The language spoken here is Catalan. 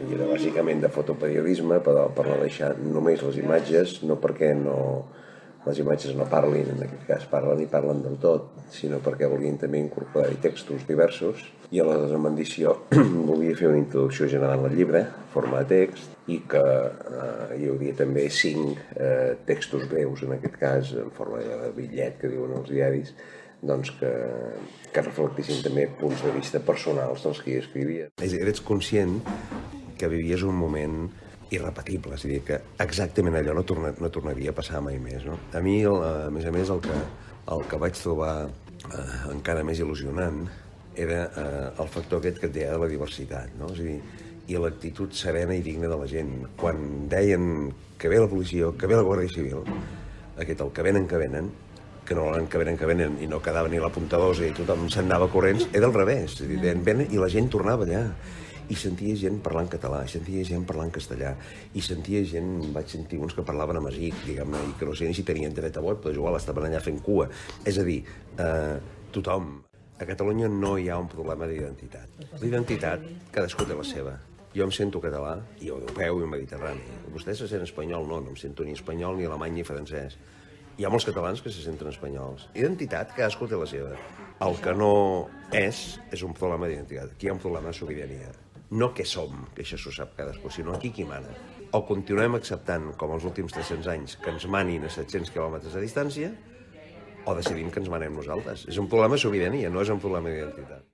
I era bàsicament de fotoperiodisme, però per no deixar només les imatges, no perquè les imatges no parlin, en aquest cas parlen del tot, sinó perquè volien també incorporar-hi textos diversos, i aleshores amb edició volia fer una introducció general al llibre, forma de text, i que hi hauria també 5 textos breus, en aquest cas, en forma de bitllet que diuen els diaris, doncs que reflectissin també punts de vista personals dels que hi escrivia. Eres conscient que vivies un moment irrepetible, és a dir, que exactament allò no tornaria a passar mai més, no? A mi, a més, el que vaig trobar encara més il·lusionant era el factor aquest que et deia de la diversitat, no? És a dir, i l'actitud serena i digna de la gent. Quan deien que ve la policia, que ve la Guàrdia Civil, aquest, el que venen, que no eren que venen i no quedava ni la punta 2 i tothom se'n anava corrents, era al revés, és a dir, venen i la gent tornava allà. I sentia gent parlant català, i sentia gent parlant castellà, i sentia gent, vaig sentir uns que parlaven amazic, diguem-ne, i que no sé ni si tenien dret a vot, però igual estaven allà fent cua. És a dir, tothom. A Catalunya no hi ha un problema d'identitat. L'identitat, cadascú té la seva. Jo em sento català, i europeu i mediterrani. Vostè se sent espanyol? No em sento ni espanyol, ni alemany, ni francès. Hi ha molts catalans que se senten espanyols. Identitat, cadascú té la seva. El que no és un problema d'identitat. Aquí hi ha un problema de sobirania. No què som, que això s'ho sap cadascú, sinó aquí qui mana. O continuem acceptant, com els últims 300 anys, que ens manin a 700 quilòmetres de distància, o decidim que ens manem nosaltres. És un problema de sobirania, no és un problema d'identitat.